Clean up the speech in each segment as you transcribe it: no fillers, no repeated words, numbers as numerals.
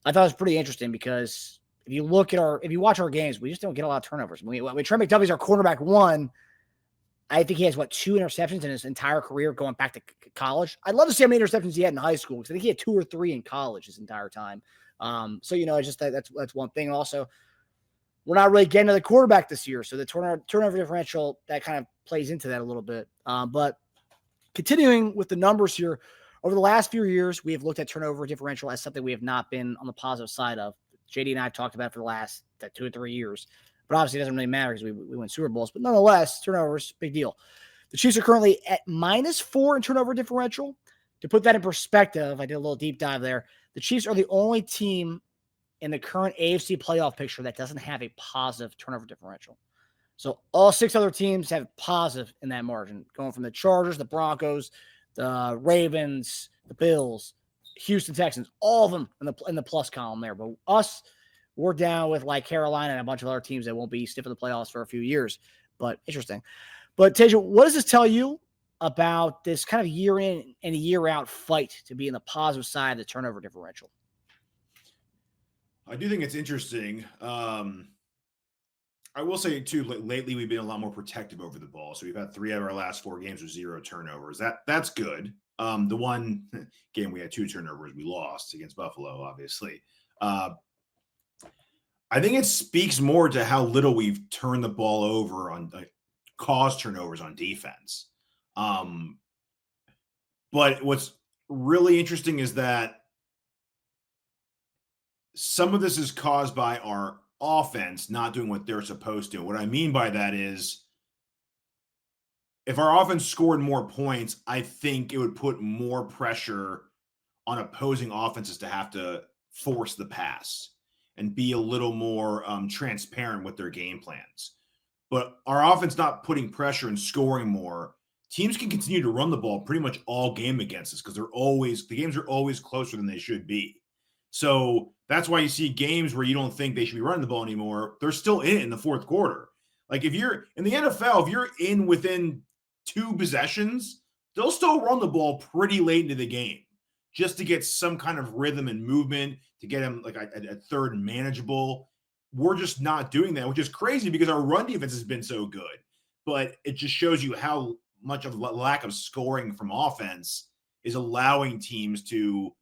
I thought it was pretty interesting because if you watch our games, we just don't get a lot of turnovers. When Trent McDuffie's our quarterback one, I think he has, 2 interceptions in his entire career going back to college. I'd love to see how many interceptions he had in high school because I think he had 2 or 3 in college his entire time. So, it's just that's one thing. Also, we're not really getting to the quarterback this year. So the turnover differential, that kind of plays into that a little bit. But continuing with the numbers here, over the last few years, we have looked at turnover differential as something we have not been on the positive side of. JD and I have talked about it for the last 2 or 3 years. But obviously, it doesn't really matter because we win Super Bowls. But nonetheless, turnovers, big deal. The Chiefs are currently at -4 in turnover differential. To put that in perspective, I did a little deep dive there. The Chiefs are the only team in the current AFC playoff picture that doesn't have a positive turnover differential. So all 6 other teams have positive in that margin, going from the Chargers, the Broncos, the Ravens, the Bills, Houston Texans, all of them in the plus column there. But us, we're down with like Carolina and a bunch of other teams that won't be stiff in the playoffs for a few years. But interesting. But Teja, what does this tell you about this kind of year in and year out fight to be in the positive side of the turnover differential? I do think it's interesting. I will say too, lately we've been a lot more protective over the ball. So we've had 3 out of our last 4 games with 0 turnovers. That's good. The one game we had 2 turnovers, we lost against Buffalo, obviously. I think it speaks more to how little we've turned the ball over on caused turnovers on defense. But what's really interesting is that some of this is caused by our offense not doing what they're supposed to. What I mean by that is if our offense scored more points, I think it would put more pressure on opposing offenses to have to force the pass and be a little more transparent with their game plans. But our offense not putting pressure and scoring more, teams can continue to run the ball pretty much all game against us because the games are always closer than they should be. So that's why you see games where you don't think they should be running the ball anymore. They're still in it in the fourth quarter. Like if you're in the NFL, if you're in within 2 possessions, they'll still run the ball pretty late into the game just to get some kind of rhythm and movement to get them like a third and manageable. We're just not doing that, which is crazy because our run defense has been so good. But it just shows you how much of a lack of scoring from offense is allowing teams to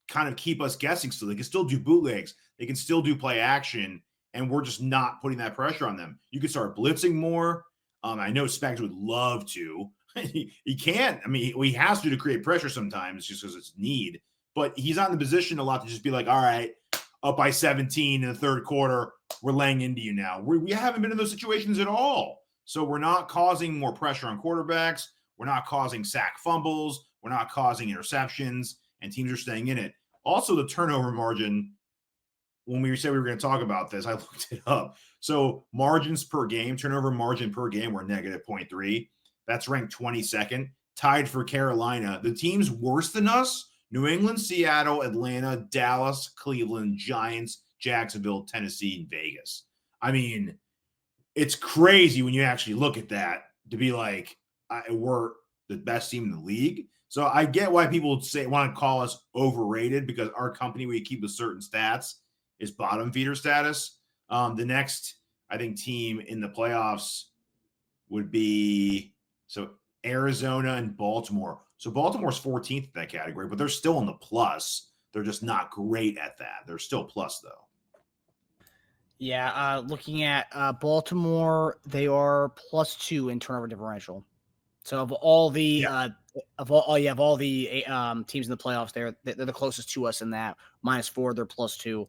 kind of keep us guessing. So they can still do bootlegs. They can still do play action. And we're just not putting that pressure on them. You can start blitzing more. I know Spags would love to. He can't. I mean, he has to create pressure sometimes just because it's need. But he's not in the position a lot to just be like, all right, up by 17 in the third quarter, we're laying into you now. We haven't been in those situations at all. So we're not causing more pressure on quarterbacks. We're not causing sack fumbles. We're not causing interceptions, and teams are staying in it. Also, the turnover margin, when we said we were going to talk about this, I looked it up. So margins per game, turnover margin per game, we're -0.3. That's ranked 22nd, tied for Carolina. The teams worse than us, New England, Seattle, Atlanta, Dallas, Cleveland, Giants, Jacksonville, Tennessee, and Vegas. I mean, it's crazy when you actually look at that to be like, we're the best team in the league. So I get why people want to call us overrated because our company, we keep with certain stats, is bottom feeder status. The next, I think, team in the playoffs would be Arizona and Baltimore. So Baltimore's 14th in that category, but they're still in the plus. They're just not great at that. They're still plus, though. Yeah, looking at Baltimore, they are +2 in turnover differential. So of all the teams in the playoffs, they're the closest to us in that. -4, they're +2.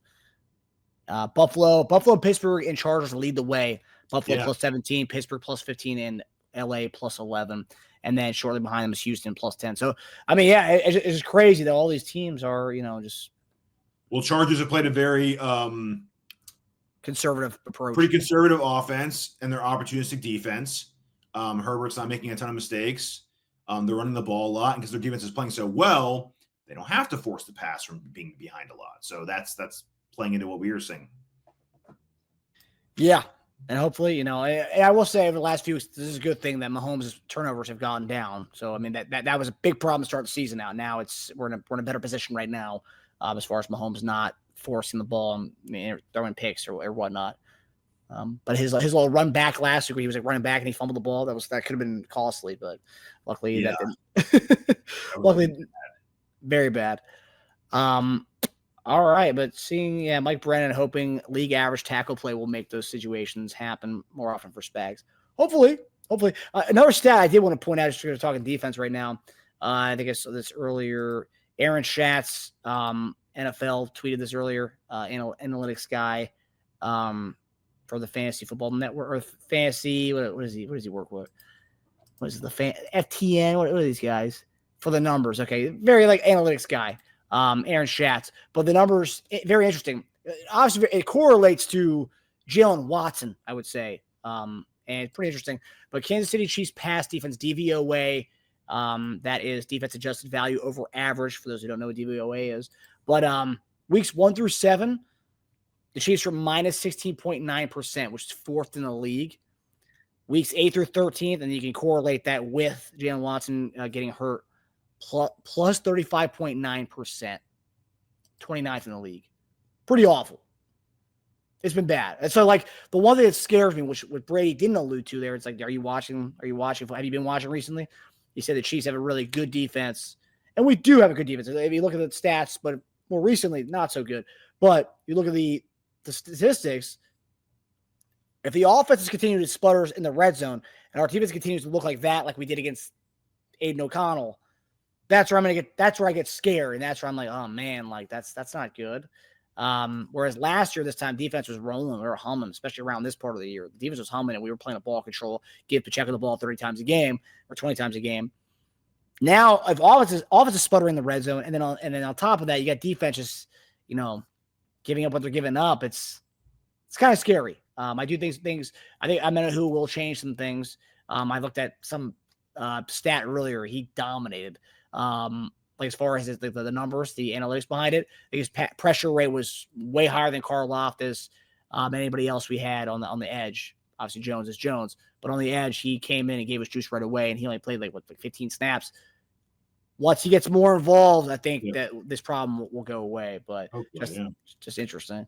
Buffalo, Pittsburgh, and Chargers lead the way. Buffalo +17, Pittsburgh +15, and LA +11. And then shortly behind them is Houston +10. So, I mean, yeah, it's just crazy that all these teams are, just. Well, Chargers have played a very conservative approach. Pretty conservative offense and their opportunistic defense. Herbert's not making a ton of mistakes. They're running the ball a lot, and because their defense is playing so well, they don't have to force the pass from being behind a lot. So that's playing into what we were saying. Yeah, and hopefully, I will say over the last few weeks, this is a good thing that Mahomes' turnovers have gone down. So I mean that was a big problem to start the season out. Now we're in a better position right now as far as Mahomes not forcing the ball and throwing picks or whatnot. But his little run back last week where he was like running back and he fumbled the ball, that could have been costly, but luckily that didn't. Luckily, very bad. All right, but seeing Mike Brennan hoping league average tackle play will make those situations happen more often for Spags. Hopefully. Another stat I did want to point out, just talking defense right now. I think I saw this earlier. Aaron Schatz, NFL tweeted this earlier. Analytics guy, for the Fantasy Football Network or Fantasy. What does he work with? What is it, the FTN? What are these guys for the numbers? Okay, very like analytics guy. Aaron Schatz, but the numbers very interesting. Obviously, it correlates to Jalen Watson, I would say, and it's pretty interesting. But Kansas City Chiefs pass defense DVOA, that is defense adjusted value over average. For those who don't know what DVOA is, but weeks 1 through 7, the Chiefs are minus 16.9%, which is 4th in the league. Weeks 8 through 13, and you can correlate that with Jalen Watson getting hurt. Plus 35.9%, 29th in the league. Pretty awful. It's been bad. And so, like, the one thing that scares me, which Brady didn't allude to there, it's like, are you watching? Have you been watching recently? He said the Chiefs have a really good defense. And we do have a good defense. If you look at the stats, but more recently, not so good. But you look at the statistics, if the offense continues to sputters in the red zone and our defense continues to look like that, like we did against Aiden O'Connell, that's where I get scared. And that's where I'm like, oh man, like that's not good. Whereas last year, this time defense was rolling, we were humming, especially around this part of the year. The defense was humming and we were playing a ball control, give Pacheco the ball 30 times a game or 20 times a game. Now, if offense is sputtering in the red zone, and then on top of that, you got defenses, giving up what they're giving up. It's kind of scary. I do things. I think who will change some things. I looked at some stat earlier. He dominated. Like as far as the numbers, the analytics behind it, his pressure rate was way higher than Karlaftis, anybody else we had on the edge. Obviously, Jones is Jones, but on the edge, he came in and gave us juice right away, and he only played like 15 snaps. Once he gets more involved, I think that this problem will go away. But just interesting.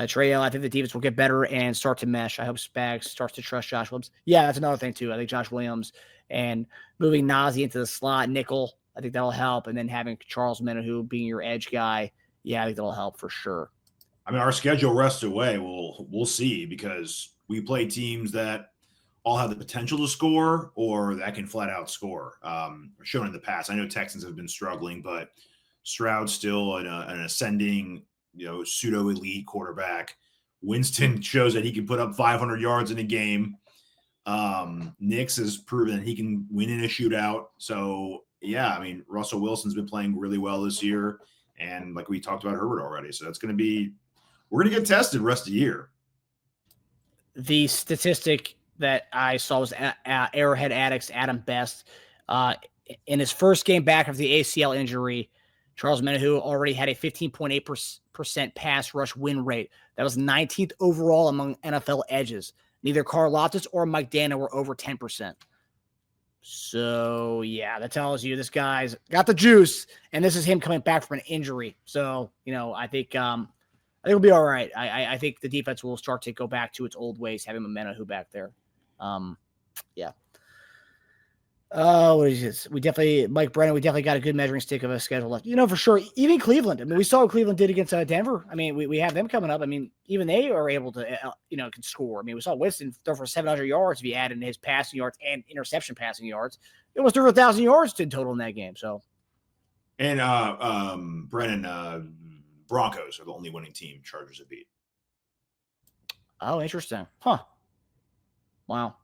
Trey, I think the defense will get better and start to mesh. I hope Spags starts to trust Josh Williams. Yeah, that's another thing too. I think Josh Williams and moving Nazi into the slot nickel, I think that'll help. And then having Charles Menahu being your edge guy, yeah, I think that'll help for sure. I mean, our schedule rests away. We'll see, because we play teams that all have the potential to score or that can flat out score. Shown in the past, I know Texans have been struggling, but Stroud's still an ascending, pseudo elite quarterback. Winston shows that he can put up 500 yards in a game. Nix has proven that he can win in a shootout. So yeah, I mean, Russell Wilson's been playing really well this year, and like we talked about Herbert already. So we're going to get tested the rest of the year. The statistic that I saw was Arrowhead Addicts Adam Best. In his first game back after the ACL injury, Charles Menahu already had a 15.8% pass rush win rate. That was 19th overall among NFL edges. Neither Karlaftis or Mike Dana were over 10%. So, yeah, that tells you this guy's got the juice, and this is him coming back from an injury. So, I think it'll be all right. I think the defense will start to go back to its old ways, having Menahu back there. Yeah. What is this? Mike Brennan, we definitely got a good measuring stick of a schedule left. For sure. Even Cleveland. I mean, we saw what Cleveland did against Denver. I mean, we have them coming up. I mean, even they are able to, can score. I mean, we saw Winston throw for 700 yards if you add in his passing yards and interception passing yards. It was through 1,000 yards in total in that game. So. And Brennan, Broncos are the only winning team Chargers have beat. Oh, interesting. Huh. Wow.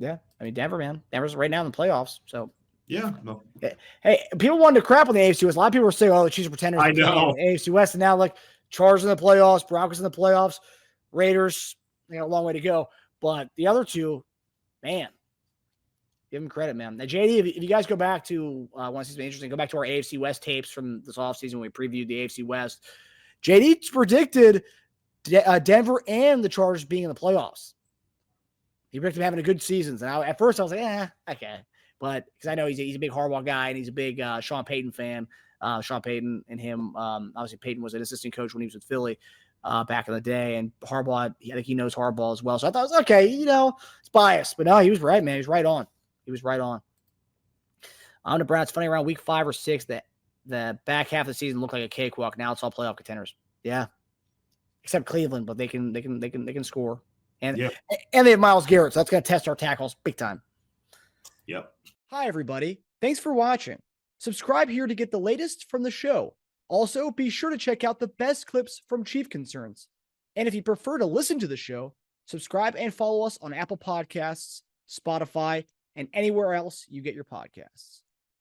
Yeah, I mean, Denver's right now in the playoffs. So yeah. No. Hey, people wanted to crap on the AFC West. A lot of people were saying, "Oh, the Chiefs are pretenders." I know. AFC West, and now like Chargers in the playoffs, Broncos in the playoffs, Raiders. They got a long way to go, but the other two, man, give them credit, man. Now, JD, if you guys go back to one season interesting, go back to our AFC West tapes from this offseason when we previewed the AFC West. JD predicted Denver and the Chargers being in the playoffs. He predicted him having a good season. And at first I was like, okay. But because I know he's a big Harbaugh guy and he's a big Sean Payton fan. Sean Payton and him. Obviously, Payton was an assistant coach when he was with Philly back in the day, and Harbaugh, I think he knows Harbaugh as well. So I thought it was okay. It's biased, but no, he was right, man. He was right on. He was right on. On to Brown. It's funny, around week 5 or 6 that the back half of the season looked like a cakewalk. Now it's all playoff contenders. Yeah, except Cleveland, but they can score, and they have Myles Garrett, so that's going to test our tackles big time. Yep. Hi, everybody. Thanks for watching. Subscribe here to get the latest from the show. Also, be sure to check out the best clips from Chief Concerns. And if you prefer to listen to the show, subscribe and follow us on Apple Podcasts, Spotify, and anywhere else you get your podcasts.